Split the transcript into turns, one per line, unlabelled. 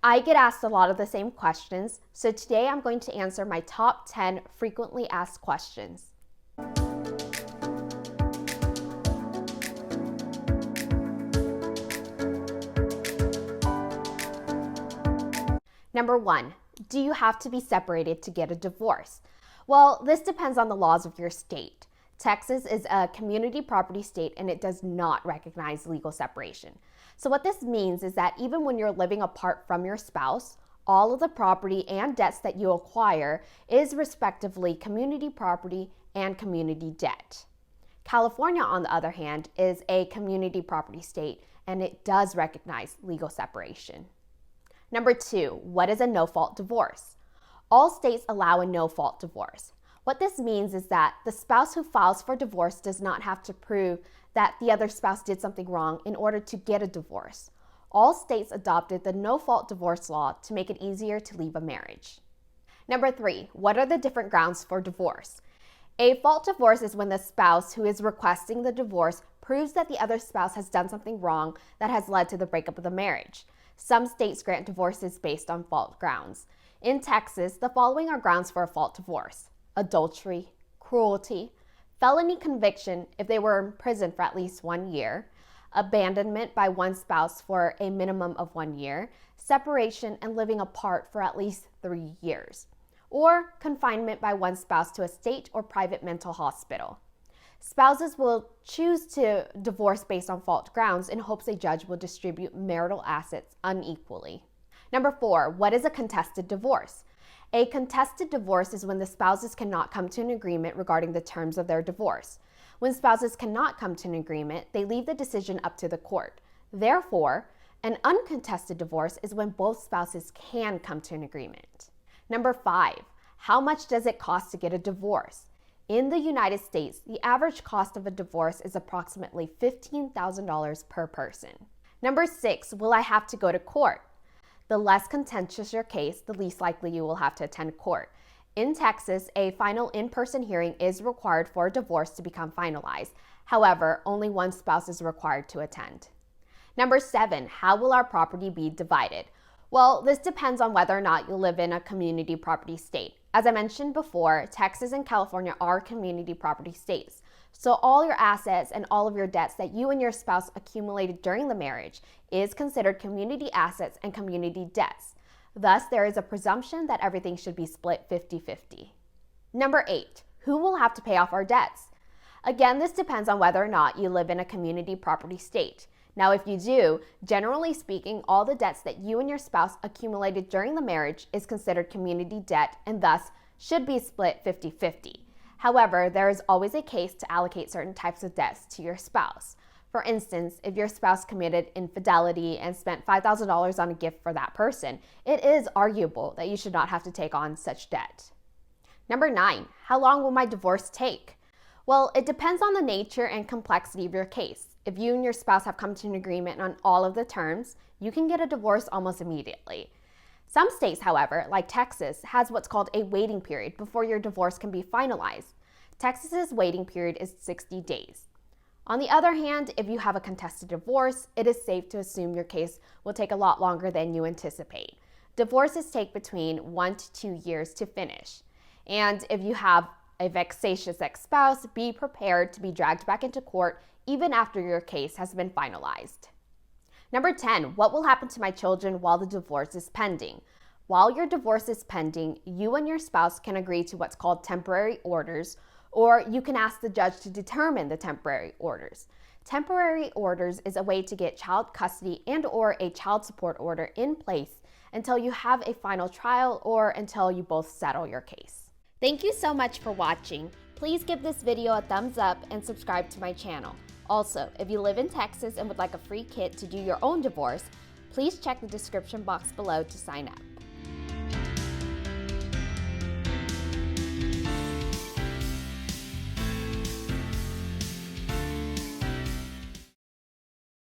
I get asked a lot of the same questions, so today I'm going to answer my top 10 frequently asked questions. Number 1, do you have to be separated to get a divorce? Well, this depends on the laws of your state. Texas is a community property state and it does not recognize legal separation. So what this means is that even when you're living apart from your spouse, all of the property and debts that you acquire is respectively community property and community debt. California, on the other hand, is a community property state and it does recognize legal separation. Number 2, what is a no-fault divorce? All states allow a no-fault divorce. What this means is that the spouse who files for divorce does not have to prove that the other spouse did something wrong in order to get a divorce. All states adopted the no-fault divorce law to make it easier to leave a marriage. Number 3, what are the different grounds for divorce? A fault divorce is when the spouse who is requesting the divorce proves that the other spouse has done something wrong that has led to the breakup of the marriage. Some states grant divorces based on fault grounds. In Texas, the following are grounds for a fault divorce: adultery, cruelty, felony conviction if they were in prison for at least 1 year, abandonment by one spouse for a minimum of 1 year, separation and living apart for at least 3 years, or confinement by one spouse to a state or private mental hospital. Spouses will choose to divorce based on fault grounds in hopes a judge will distribute marital assets unequally. Number 4, what is a contested divorce? A contested divorce is when the spouses cannot come to an agreement regarding the terms of their divorce. When spouses cannot come to an agreement, they leave the decision up to the court. Therefore, an uncontested divorce is when both spouses can come to an agreement. Number 5, how much does it cost to get a divorce? In the United States, the average cost of a divorce is approximately $15,000 per person. Number 6, will I have to go to court? The less contentious your case, the least likely you will have to attend court. In Texas, a final in-person hearing is required for a divorce to become finalized. However, only one spouse is required to attend. Number 7, how will our property be divided? Well, this depends on whether or not you live in a community property state. As I mentioned before, Texas and California are community property states. So all your assets and all of your debts that you and your spouse accumulated during the marriage is considered community assets and community debts. Thus, there is a presumption that everything should be split 50-50. Number 8, who will have to pay off our debts? Again, this depends on whether or not you live in a community property state. Now, if you do, generally speaking, all the debts that you and your spouse accumulated during the marriage is considered community debt and thus should be split 50-50. However, there is always a case to allocate certain types of debts to your spouse. For instance, if your spouse committed infidelity and spent $5,000 on a gift for that person, it is arguable that you should not have to take on such debt. Number 9, how long will my divorce take? Well, it depends on the nature and complexity of your case. If you and your spouse have come to an agreement on all of the terms, you can get a divorce almost immediately. Some states, however, like Texas, has what's called a waiting period before your divorce can be finalized. Texas's waiting period is 60 days. On the other hand, if you have a contested divorce, it is safe to assume your case will take a lot longer than you anticipate. Divorces take between 1 to 2 years to finish. And if you have a vexatious ex-spouse, be prepared to be dragged back into court even after your case has been finalized. Number 10, what will happen to my children while the divorce is pending? While your divorce is pending, you and your spouse can agree to what's called temporary orders, or you can ask the judge to determine the temporary orders. Temporary orders is a way to get child custody and/or a child support order in place until you have a final trial or until you both settle your case. Thank you so much for watching. Please give this video a thumbs up and subscribe to my channel. Also, if you live in Texas and would like a free kit to do your own divorce, please check the description box below to sign up.